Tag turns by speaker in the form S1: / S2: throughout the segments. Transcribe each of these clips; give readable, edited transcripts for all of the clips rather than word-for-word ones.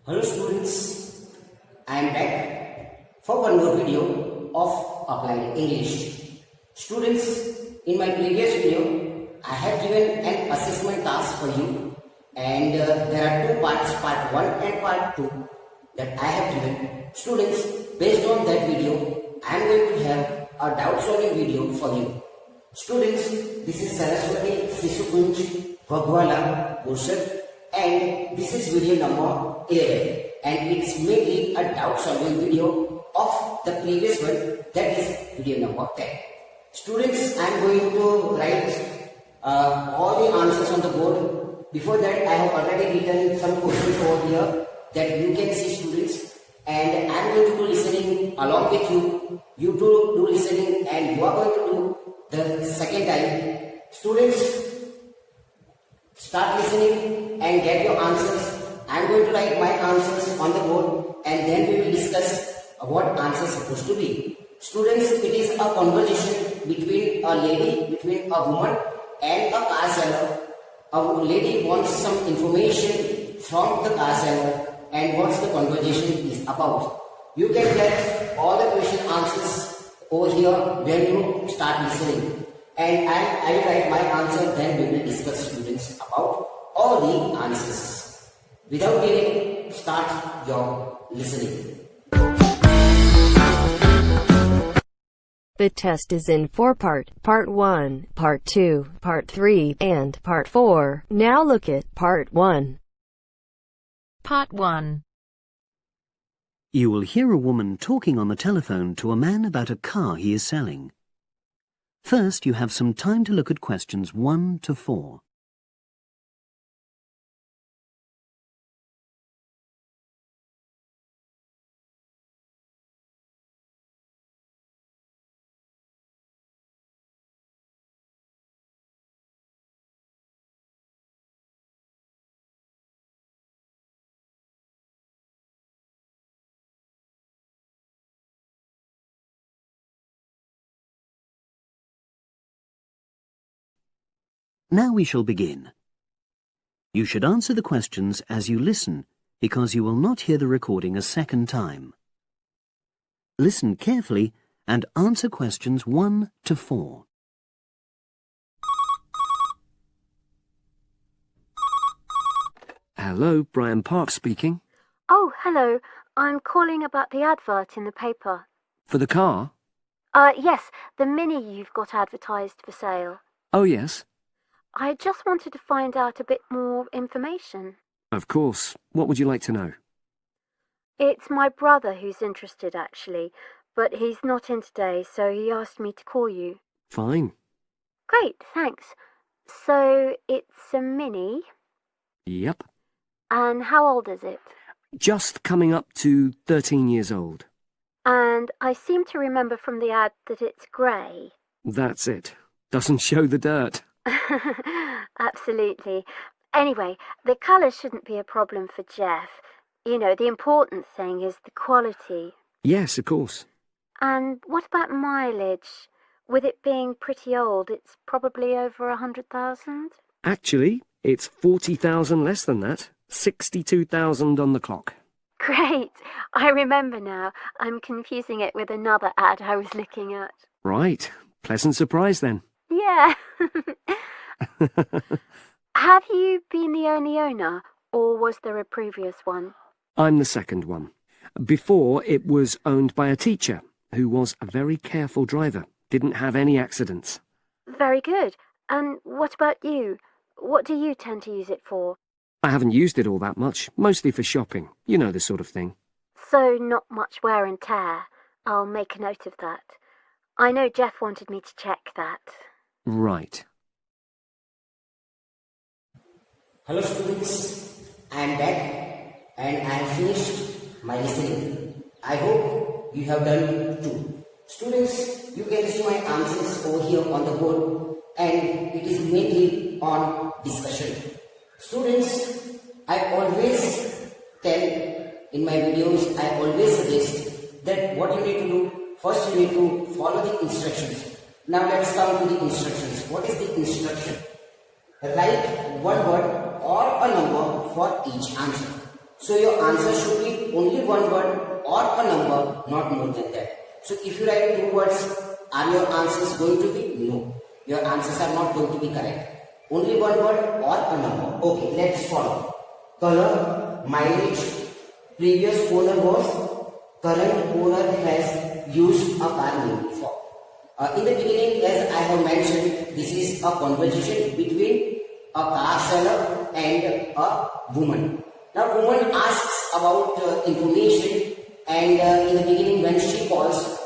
S1: Hello students, I am back for one more video of Applied English. Students, in my previous video, I have given an assessment task for you and there are two parts, part 1 and part 2 that I have given. Students, based on that video, I am going to have a doubt solving video for you. Students, this is Saraswati Sisukunj Bhagwala Burshad and this is video number 11 and it's mainly a doubt solving video of the previous one, that is video number 10. Students, I am going to write all the answers on the board. Before that, I have already written some questions over here that you can see, students, and I am going to do listening along with you. You two do listening and you are going to do the second time. Students, start listening and get your answers. I am going to write my answers on the board and then we will discuss what answer is supposed to be. Students, it is a conversation between a lady, between a woman and a car seller. A lady wants some information from the car seller and what the conversation is about. You can get all the question answers over here when you start listening. And I will write my answer, then we will discuss, students, about all the answers. Without delay, start your listening.
S2: The test is in 4 parts. Part 1, Part 2, Part 3, and Part 4. Now look at Part 1.
S3: Part 1.
S4: You will hear a woman talking on the telephone to a man about a car he is selling. First, you have some time to look at questions 1 to 4. Now we shall begin. You should answer the questions as you listen, because you will not hear the recording a second time. Listen carefully and answer questions 1 to 4.
S5: Hello, Brian Park speaking.
S6: Oh, hello. I'm calling about the advert in the paper.
S5: For the car?
S6: Yes, the Mini you've got advertised for sale.
S5: Oh, yes.
S6: I just wanted to find out a bit more information.
S5: Of course. What would you like to know?
S6: It's my brother who's interested, actually, but he's not in today, so he asked me to call you.
S5: Fine.
S6: Great, thanks. So, it's a Mini?
S5: Yep.
S6: And how old is it?
S5: Just coming up to 13 years old.
S6: And I seem to remember from the ad that it's grey.
S5: That's it. Doesn't show the dirt.
S6: Absolutely. Anyway, the colour shouldn't be a problem for Jeff. You know, the important thing is the quality.
S5: Yes, of course.
S6: And what about mileage? With it being pretty old, it's probably over 100,000?
S5: Actually, it's 40,000 less than that. 62,000 on the clock.
S6: Great. I remember now. I'm confusing it with another ad I was looking at.
S5: Right. Pleasant surprise then.
S6: Yeah. Have you been the only owner, or was there a previous one?
S5: I'm the second one. Before, it was owned by a teacher who was a very careful driver. Didn't have any accidents.
S6: Very good. And what about you? What do you tend to use it for?
S5: I haven't used it all that much, mostly for shopping. You know the sort of thing.
S6: So not much wear and tear. I'll make a note of that. I know Jeff wanted me to check that.
S5: Right.
S1: Hello students, I am back and I have finished my listening. I hope you have done too. Students, you can see my answers over here on the board and it is mainly on discussion. Students, I always tell in my videos, I always suggest that what you need to do, first you need to follow the instructions. Now let's come to the instructions. What is the instruction? Write one word or a number for each answer. So your answer should be only one word or a number, not more than that. So if you write two words, are your answers going to be? No. Your answers are not going to be correct. Only one word or a number. Okay, let's follow. Color, mileage, previous owner was, current owner has used a car name before. In the beginning, as I have mentioned, this is a conversation between a car seller and a woman. Now, woman asks about information, and in the beginning, when she calls,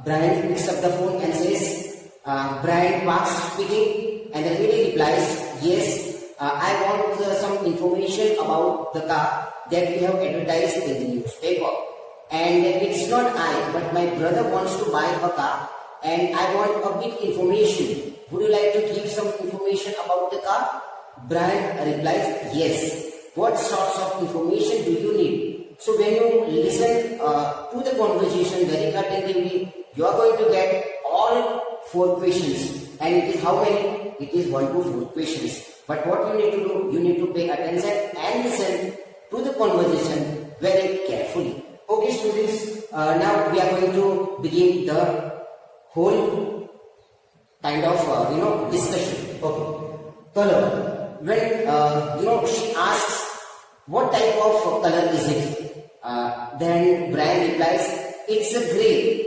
S1: Brian picks up the phone and says, Brian Parks speaking, and the lady replies, yes, I want some information about the car that we have advertised in the newspaper. And it's not I, but my brother wants to buy a car, and I want a bit information. Would you like to give some information about the car? Brian replies, yes. What sorts of information do you need? So when you listen to the conversation very attentively, you are going to get all 4 questions. And it is how many? It is 1 to 4 questions. But what you need to do, you need to pay attention and listen to the conversation very carefully. Okay students, now we are going to begin the whole kind of discussion. Okay, color. When she asks what type of color is it, then Brian replies, it's a grey.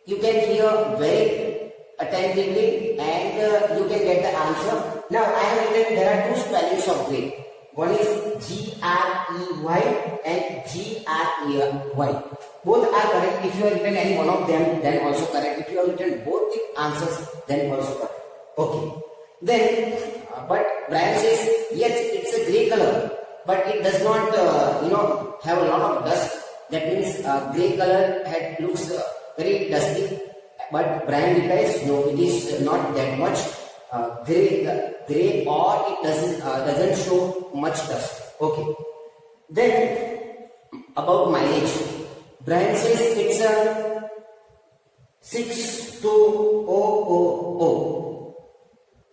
S1: You can hear very attentively and you can get the answer. Now I have written there are 2 spellings of grey. One is G-R-E-Y and G-R-E-Y. Both are correct. If you have written any one of them, then also correct. If you have written both the answers, then also correct. Okay. Then, but Brian says, yes, it's a grey color, but it does not, have a lot of dust. That means grey color looks very dusty. But Brian replies, no, it is not that much grey, or it doesn't show much dust. Okay. Then about mileage, Brian says it's a 62000.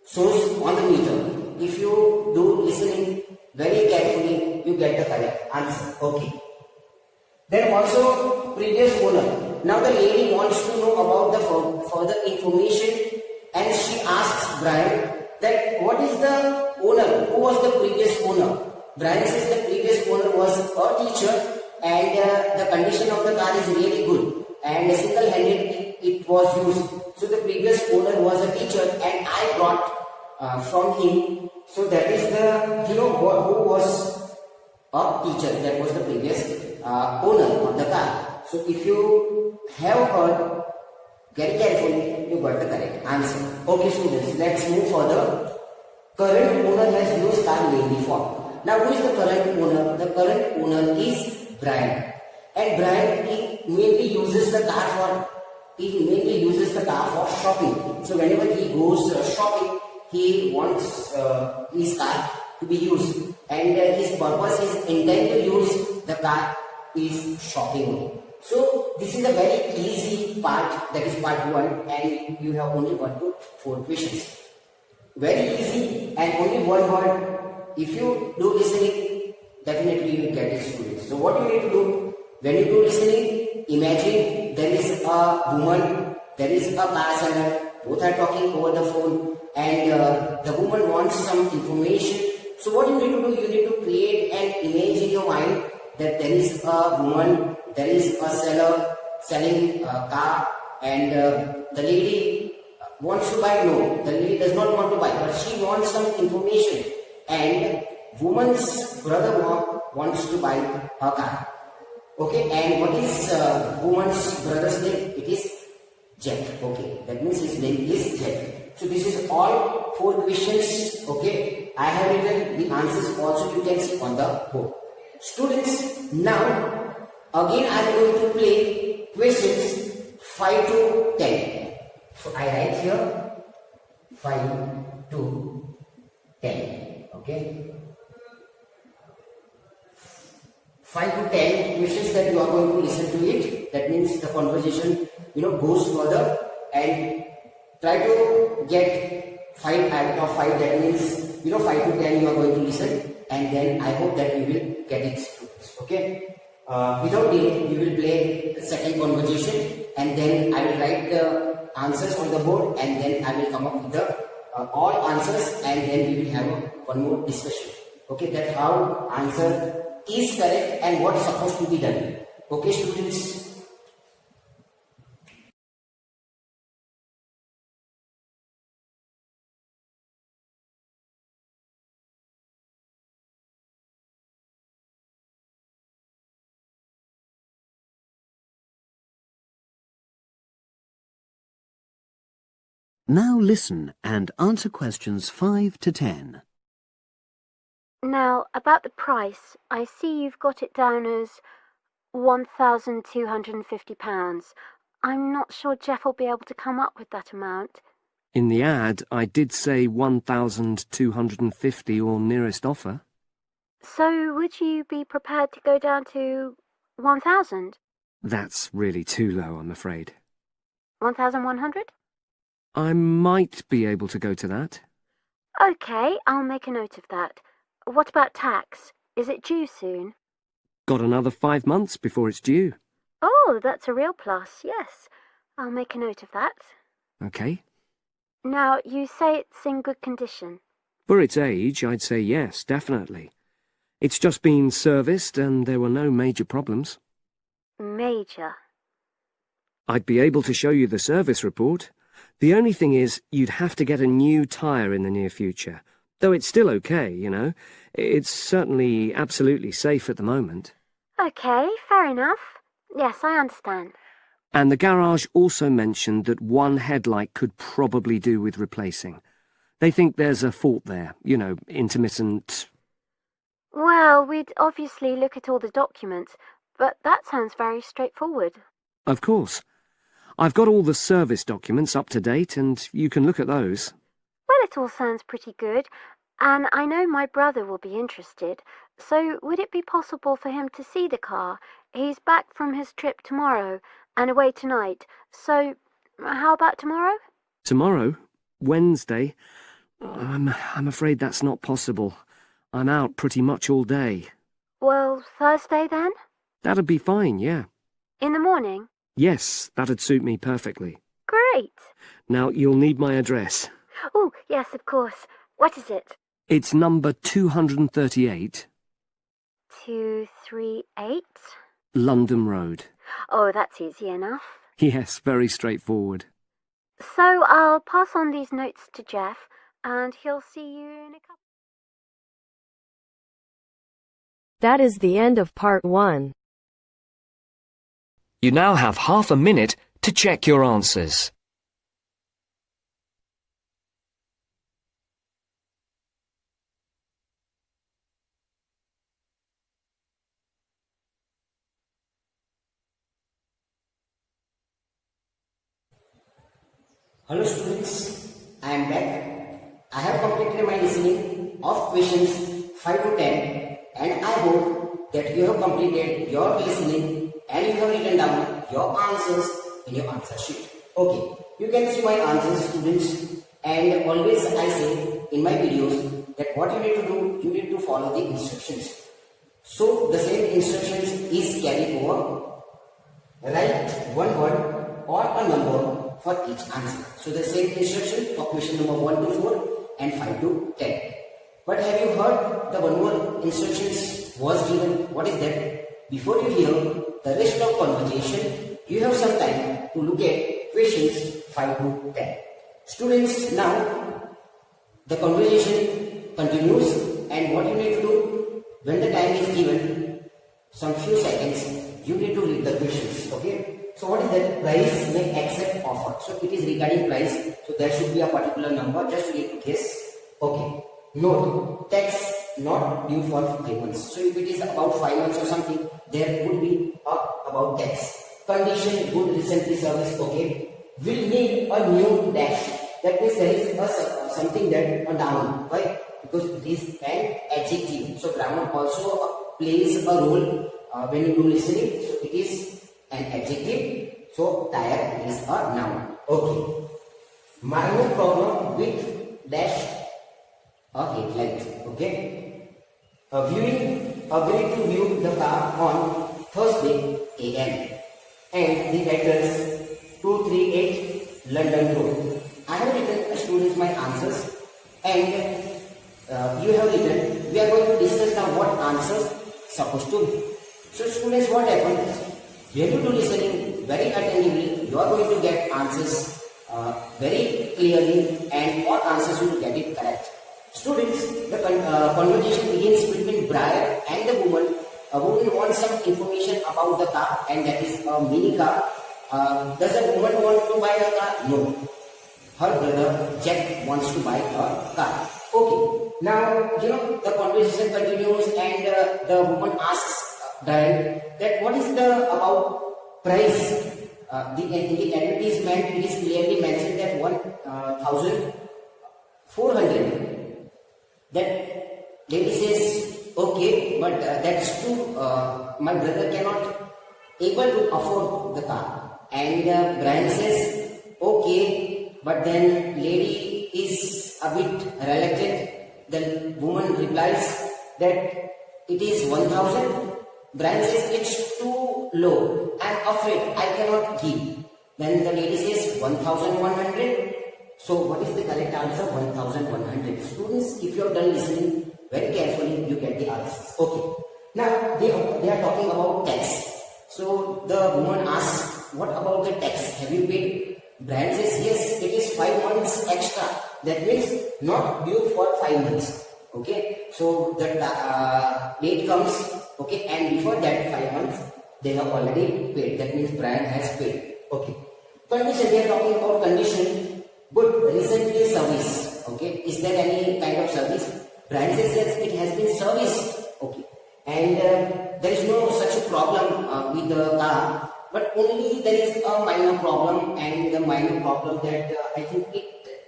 S1: Shows on the meter. If you do listening very carefully, you get the correct answer. Okay. Then also previous owner. Now the lady wants to know about the further information, and she asks Brian that what is the owner? Who was the previous owner? Brian says the previous owner was a teacher, and the condition of the car is really good, and single-handed it was used. So the previous owner was a teacher, and I brought from him. So that is the who was a teacher. That was the previous owner of the car. So if you have heard very carefully, you got the correct answer. Okay students, let's move further. Current owner has used car name before. Now who is the current owner? The current owner is Brian. And Brian, he mainly uses the car for shopping. So whenever he goes shopping, he wants his car to be used, and his purpose is intent to use the car is shopping. So this is a very easy part, that is part 1, and you have only 1 to 4 questions. Very easy and only one word. If you do listening, definitely you will get it students. So what you need to do, when you do listening, imagine there is a woman, there is a car seller, both are talking over the phone, and the woman wants some information. So what you need to do, you need to create an image in your mind that there is a woman, there is a seller selling a car, and the lady wants to buy. No, the lady does not want to buy, but she wants some information, and woman's brother wants to buy a car. Okay, and what is woman's brother's name? It is Jack. Okay, that means his name is Jack. So this is all 4 questions. Okay, I have written the answers also, you can see on the board. Students, now again I am going to play questions 5 to 10. So I write here 5 to 10. Okay, 5 to 10 questions that you are going to listen to it. That means the conversation goes further, and try to get 5 out of 5. That means 5 to 10 you are going to listen, and then I hope that you will get it. Okay. Without delay, we will play the second conversation, and then I will write the answers on the board, and then I will come up with the all answers, and then we will have one more discussion. Okay, that how answer is correct and what is supposed to be done. Okay, students.
S4: Now listen and answer questions 5 to 10.
S6: Now, about the price, I see you've got it down as £1,250. I'm not sure Jeff will be able to come up with that amount.
S5: In the ad, I did say 1,250 or nearest offer.
S6: So would you be prepared to go down to 1,000?
S5: That's really too low, I'm afraid.
S6: 1,100?
S5: I might be able to go to that.
S6: Okay, I'll make a note of that. What about tax? Is it due soon?
S5: Got another 5 months before it's due.
S6: Oh, that's a real plus, yes. I'll make a note of that.
S5: Okay.
S6: Now, you say it's in good condition.
S5: For its age, I'd say yes, definitely. It's just been serviced and there were no major problems.
S6: Major.
S5: I'd be able to show you the service report. The only thing is, you'd have to get a new tyre in the near future. Though it's still okay, you know. It's certainly absolutely safe at the moment.
S6: Okay, fair enough. Yes, I understand.
S5: And the garage also mentioned that one headlight could probably do with replacing. They think there's a fault there, you know, intermittent.
S6: Well, we'd obviously look at all the documents, but that sounds very straightforward.
S5: Of course. I've got all the service documents up to date, and you can look at those.
S6: Well, it all sounds pretty good, and I know my brother will be interested, so would it be possible for him to see the car? He's back from his trip tomorrow and away tonight, so how about tomorrow?
S5: Tomorrow? Wednesday? I'm afraid that's not possible. I'm out pretty much all day.
S6: Well, Thursday then?
S5: That'd be fine, yeah.
S6: In the morning?
S5: Yes, that'd suit me perfectly.
S6: Great.
S5: Now, you'll need my address.
S6: Oh, yes, of course. What is it?
S5: It's number 238,
S6: 238?
S5: London Road.
S6: Oh, that's easy enough.
S5: Yes, very straightforward.
S6: So I'll pass on these notes to Jeff, and he'll see you in a couple.
S2: That is the end of part 1.
S7: You now have half a minute to check your answers.
S1: Hello students, I am back. I have completed my listening of questions 5 to 10, and I hope that you have completed your listening and you have written down your answers in your answer sheet. Okay, you can see my answers, students, and always I say in my videos that what you need to do, you need to follow the instructions. So the same instructions is carried over. Write one word or a number for each answer. So the same instruction for question number 1 to 4 and 5 to 10. But have you heard the one more instructions was given? What is that? Before you hear the rest of conversation, you have some time to look at questions 5 to 10. Students, now the conversation continues, and what you need to do when the time is given, some few seconds, you need to read the questions. Okay. So what is that? Price may accept offer. So it is regarding price. So there should be a particular number. Just you need to guess. Okay. Note, tax not due for 3 months. So if it is about 5 months or something, there would be about tax. Condition, good recently service. Okay. Will need a new dash. That means there is a something that a noun. Why? Because it is an adjective. So grammar also plays a role when you do listening. So it is an adjective, so tire is a noun. Okay. Minor problem with dash a headlight. Okay. Viewing agreed to view the car on Thursday AM and the address 238 London Road. I have written, students, my answers, and you have written. We are going to discuss now what answers supposed to be. So students, what happens? When you do listening very attentively, you are going to get answers very clearly, and all answers you will get it correct. Students, the conversation begins between Brian and the woman. A woman wants some information about the car, and that is a mini car. Does the woman want to buy a car? No. Her brother Jack wants to buy a car. Okay. Now, the conversation continues, and the woman asks Brian that what is the about price. In the advertisement, it is clearly mentioned that 1,400. That lady says, okay, but that's too, my brother cannot able to afford the car. And Brian says, okay, but then lady is a bit reluctant. The woman replies that it is 1,000. Brian says it's too low. I'm afraid I cannot give. Then the lady says 1,100. So what is the correct answer? 1,100. Students, if you have done listening very carefully, you get the answers. Okay. Now they are talking about tax. So the woman asks, what about the tax? Have you paid? Brian says, yes, it is 5 months extra. That means not due for 5 months. Okay. So the date comes. Okay. And before that 5 months, they have already paid. That means Brian has paid. Okay. Condition. They are talking about condition. Good. Recently service. Okay. Is there any kind of service? Brian says yes, it has been serviced. Okay. And there is no such problem with the car, but only there is a minor problem, and the minor problem that I think it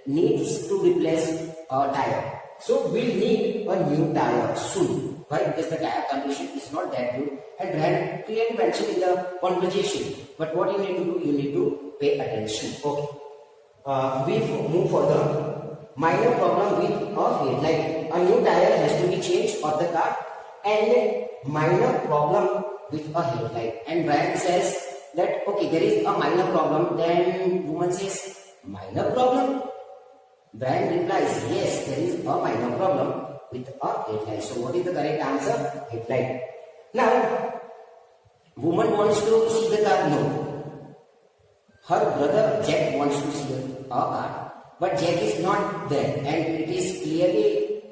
S1: needs to replace a tire. So we'll need a new tire soon. Why? Because the tire condition is not that good, and Brian clearly mentioned in the conversation. But what you need to do, you need to pay attention. Okay. We move further. Minor problem with a headlight. A new tire has to be changed of the car, and minor problem with a headlight. And Brian says that okay, there is a minor problem. Then woman says, minor problem? Brian replies, yes, there is a minor problem with a headlight. So what is the correct answer? Headlight. Now, woman wants to see the car. No. Her brother Jack wants to see a car, but Jack is not there, and it is clearly,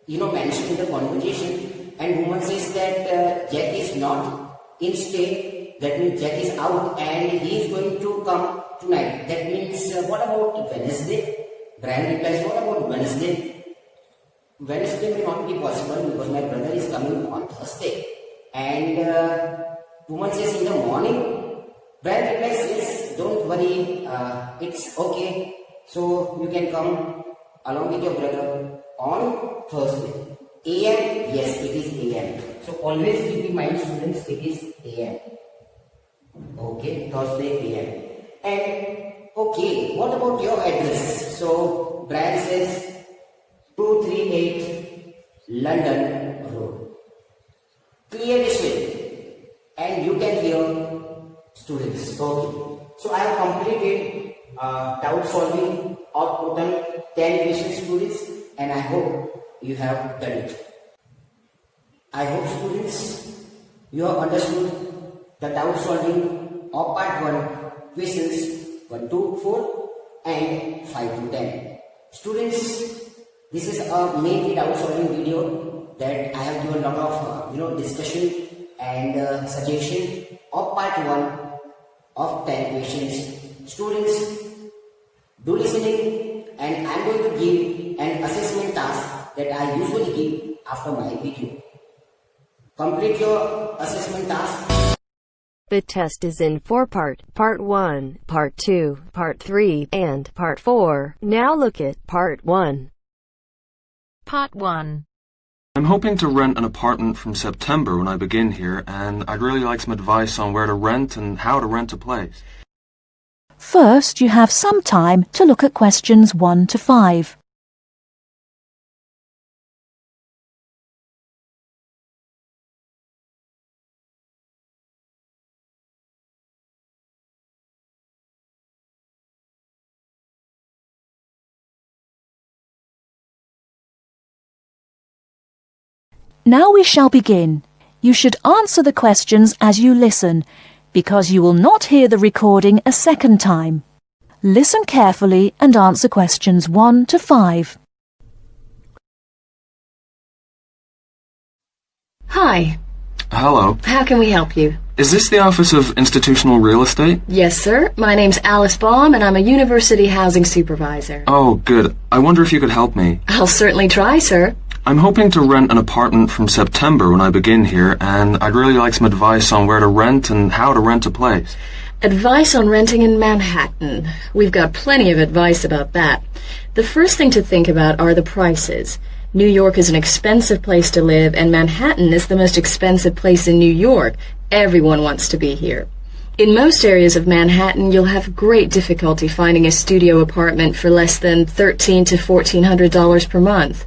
S1: mentioned in the conversation. And woman says that Jack is not in state. That means Jack is out, and he is going to come tonight. That means what about Wednesday? Brian replies, what about Wednesday? Wednesday may not be possible because my brother is coming on Thursday. And woman says in the morning. Brian replies, yes, don't worry, it's okay. So you can come along with your brother on Thursday. AM, yes, it is AM. So always keep in mind, students, it is AM. Okay, Thursday AM. And okay, what about your address? So Brian says 238 London Road. Clearly said, and you can hear students. Okay. So I have completed doubt solving of total 10 questions, students, and I hope you have done it. I hope, students, you have understood the doubt solving of part 1, questions 1 to 4 and 5 to 10. Students, this is a mainly doubt solving video that I have given a lot of discussion and suggestion of part 1 of 10 questions. Students, do listening, and I am going to give an assessment task that I usually give after my video. Complete your assessment task.
S2: The test is in 4 parts, Part 1, Part 2, Part 3, and Part 4. Now look at Part 1.
S3: Part 1.
S8: I'm hoping to rent an apartment from September when I begin here, and I'd really like some advice on where to rent and how to rent a place.
S9: First, you have some time to look at questions 1 to 5. Now we shall begin. You should answer the questions as you listen, because you will not hear the recording a second time. Listen carefully and answer questions 1 to 5.
S3: Hi.
S8: Hello.
S3: How can we help you?
S8: Is this the Office of Institutional Real Estate?
S3: Yes, sir. My name's Alice Baum, and I'm a university housing supervisor.
S8: Oh, good. I wonder if you could help me.
S3: I'll certainly try, sir.
S8: I'm hoping to rent an apartment from September when I begin here, and I'd really like some advice on where to rent and how to rent a place.
S3: Advice on renting in Manhattan. We've got plenty of advice about that. The first thing to think about are the prices. New York is an expensive place to live, and Manhattan is the most expensive place in New York. Everyone wants to be here. In most areas of Manhattan, you'll have great difficulty finding a studio apartment for less than $1,300 to $1,400 per month.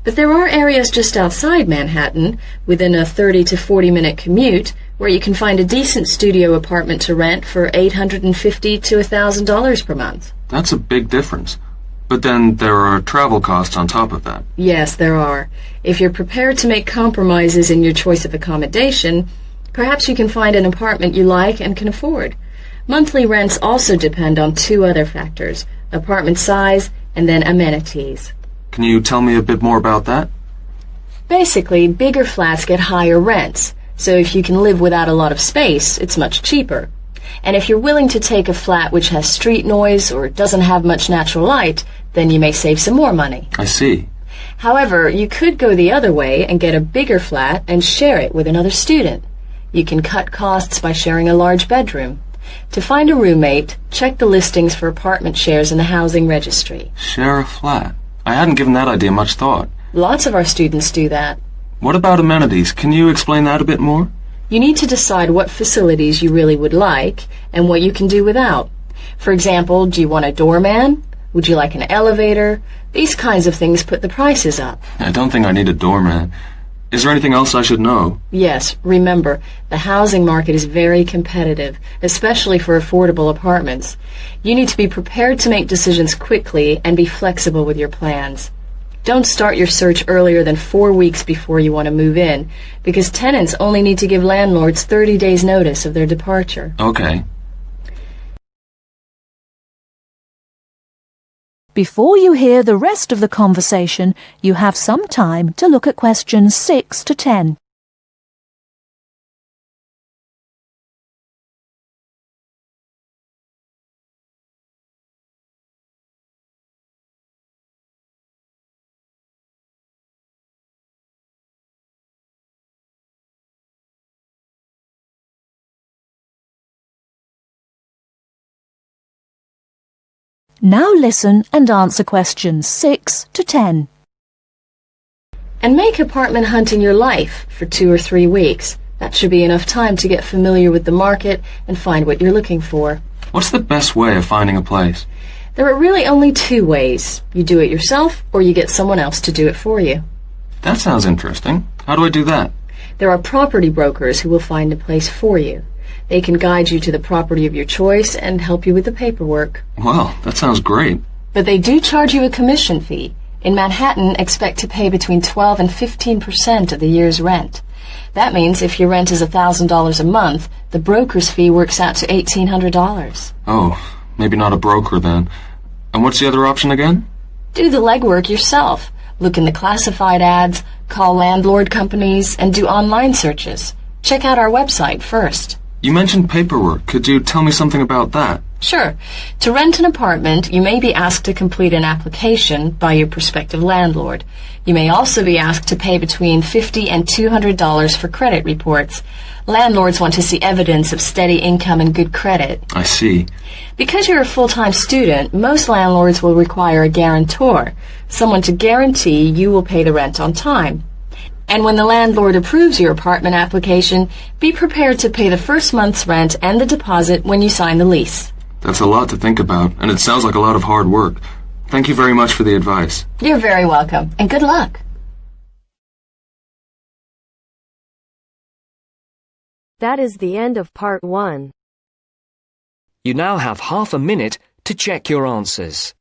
S3: But there are areas just outside Manhattan, within a 30 to 40-minute commute, where you can find a decent studio apartment to rent for $850 to $1,000 per month.
S8: That's a big difference. But then there are travel costs on top of that.
S3: Yes, there are. If you're prepared to make compromises in your choice of accommodation, perhaps you can find an apartment you like and can afford. Monthly rents also depend on 2 other factors: apartment size and then amenities.
S8: Can you tell me a bit more about that?
S3: Basically, bigger flats get higher rents, so if you can live without a lot of space, it's much cheaper. And if you're willing to take a flat which has street noise or doesn't have much natural light, then you may save some more money.
S8: I see.
S3: However, you could go the other way and get a bigger flat and share it with another student. You can cut costs by sharing a large bedroom. To find a roommate, check the listings for apartment shares in the housing registry.
S8: Share a flat. I hadn't given that idea much thought.
S3: Lots of our students do that.
S8: What about amenities? Can you explain that a bit more?
S3: You need to decide what facilities you really would like and what you can do without. For example, do you want a doorman? Would you like an elevator? These kinds of things put the prices up.
S8: I don't think I need a doorman. Is there anything else I should know?
S3: Yes, remember, the housing market is very competitive, especially for affordable apartments. You need to be prepared to make decisions quickly and be flexible with your plans. Don't start your search earlier than 4 weeks before you want to move in, because tenants only need to give landlords 30 days notice of their departure.
S8: Okay.
S9: Before you hear the rest of the conversation, you have some time to look at questions 6 to 10. Now listen and answer questions 6 to 10.
S3: And make apartment hunting your life for 2 or 3 weeks. That should be enough time to get familiar with the market and find what you're looking for.
S8: What's the best way of finding a place?
S3: There are really only 2 ways. You do it yourself or you get someone else to do it for you.
S8: That sounds interesting. How do I do that?
S3: There are property brokers who will find a place for you. They can guide you to the property of your choice and help you with the paperwork.
S8: Well, that sounds great.
S3: But they do charge you a commission fee. In Manhattan, expect to pay between 12 and 15% of the year's rent. That means if your rent is $1,000 a month, the broker's fee works out to $1,800.
S8: Oh, maybe not a broker then. And what's the other option again?
S3: Do the legwork yourself. Look in the classified ads, call landlord companies, and do online searches. Check out our website first.
S8: You mentioned paperwork. Could you tell me something about that?
S3: Sure. To rent an apartment, you may be asked to complete an application by your prospective landlord. You may also be asked to pay between $50 and $200 for credit reports. Landlords want to see evidence of steady income and good credit.
S8: I see.
S3: Because you're a full-time student, most landlords will require a guarantor, someone to guarantee you will pay the rent on time. And when the landlord approves your apartment application, be prepared to pay the first month's rent and the deposit when you sign the lease.
S8: That's a lot to think about, and it sounds like a lot of hard work. Thank you very much for the advice.
S3: You're very welcome, and good luck.
S2: That is the end of part 1.
S7: You now have half a minute to check your answers.